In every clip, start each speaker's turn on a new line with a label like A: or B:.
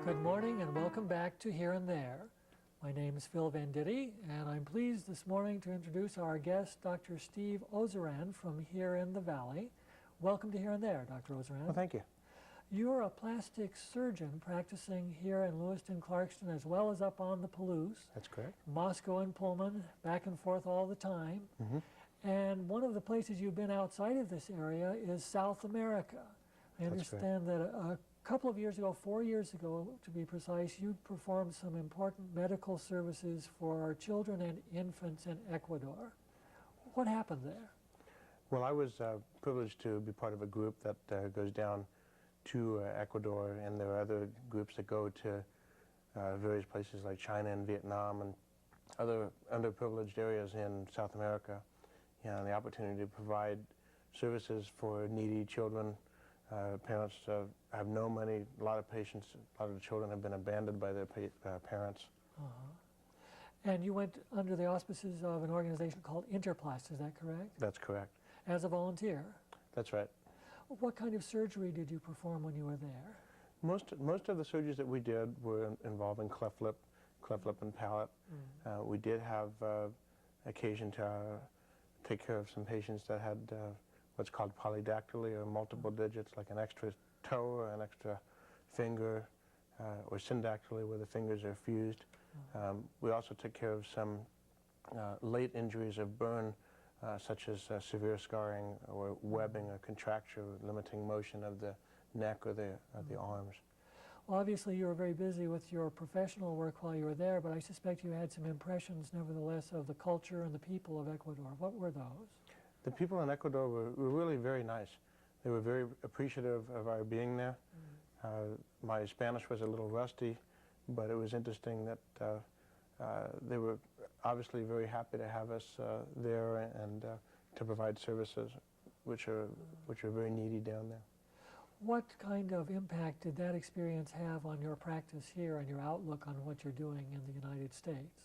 A: Good morning and welcome back to Here and There. My name is Phil Venditti, and I'm pleased this morning to introduce our guest, Dr. Steve Ozeran from here in the Valley. Welcome to Here and There, Dr. Ozeran.
B: Well, thank you.
A: You're a plastic surgeon practicing here in Lewiston, Clarkston, as well as up on the Palouse.
B: That's correct.
A: Moscow and Pullman, back and forth all the time. And one of the places you've been outside of this area is South America. I understand that a couple of years ago, 4 years ago to be precise, you performed some important medical services for our children and infants in Ecuador. What happened there?
B: Well, I was privileged to be part of a group that goes down to Ecuador, and there are other groups that go to various places like China and Vietnam and other underprivileged areas in South America. And the opportunity to provide services for needy children. Parents have no money. A lot of patients, a lot of the children have been abandoned by their parents.
A: And you went under the auspices of an organization called Interplast, is that correct?
B: That's correct.
A: As a volunteer?
B: That's right.
A: What kind of surgery did you perform when you were there?
B: Most of the surgeries that we did were involving cleft lip and palate. We did have occasion to take care of some patients that had what's called polydactyly, or multiple digits, like an extra toe or an extra finger, or syndactyly, where the fingers are fused. We also took care of some late injuries of burn, such as severe scarring or webbing or contracture, limiting motion of the neck or the arms.
A: Well, obviously you were very busy with your professional work while you were there, but I suspect you had some impressions, nevertheless, of the culture and the people of Ecuador. What were those?
B: The people in Ecuador were really very nice. They were very appreciative of our being there. My Spanish was a little rusty, but it was interesting that they were obviously very happy to have us there and to provide services, which are very needy down there.
A: What kind of impact did that experience have on your practice here and your outlook on what you're doing in the United States?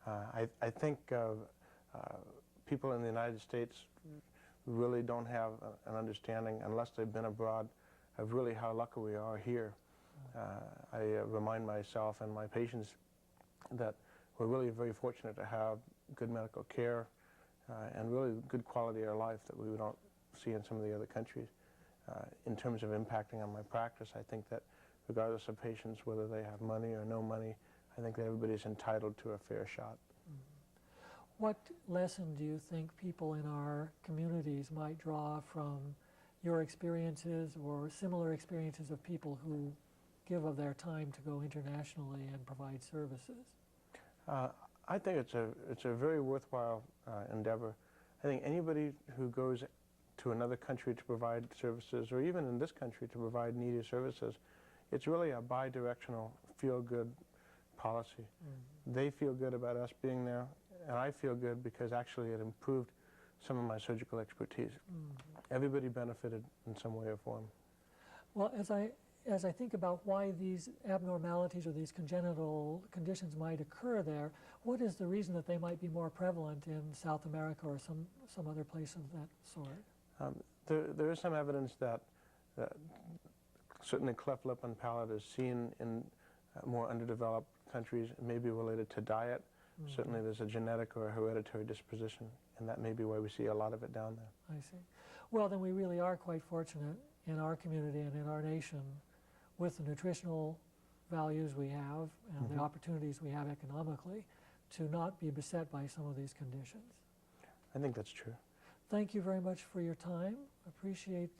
B: I think people in the United States really don't have an understanding, unless they've been abroad, of really how lucky we are here. I remind myself and my patients that we're really very fortunate to have good medical care and really good quality of life that we don't see in some of the other countries. In terms of impacting on my practice, I think that regardless of patients, whether they have money or no money, I think that everybody's entitled to a fair shot.
A: What lesson do you think people in our communities might draw from your experiences or similar experiences of people who give of their time to go internationally and provide services?
B: I think it's a very worthwhile endeavor. I think anybody who goes to another country to provide services, or even in this country to provide needy services, it's really a bi-directional, feel-good policy. They feel good about us being there, and I feel good because actually it improved some of my surgical expertise. Everybody benefited in some way or form.
A: Well, as I think about why these abnormalities or these congenital conditions might occur there, what is the reason that they might be more prevalent in South America or some other place of that sort?
B: There is some evidence that certainly cleft lip and palate is seen in more underdeveloped countries. It may be related to diet. Certainly there's a genetic or a hereditary disposition, and that may be why we see a lot of it down there.
A: I see. Well, then we really are quite fortunate in our community and in our nation with the nutritional values we have and the opportunities we have economically to not be beset by some of these conditions.
B: I think that's true.
A: Thank you very much for your time. Appreciate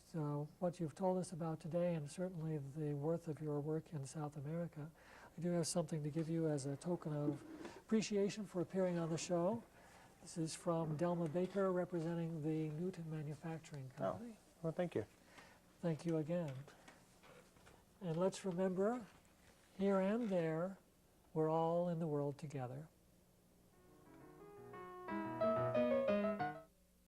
A: what you've told us about today, and certainly the worth of your work in South America. I do have something to give you as a token of appreciation for appearing on the show. This is from Delma Baker, representing the Newton Manufacturing Company.
B: Oh, well, thank you.
A: Thank you again. And let's remember, here and there, we're all in the world together.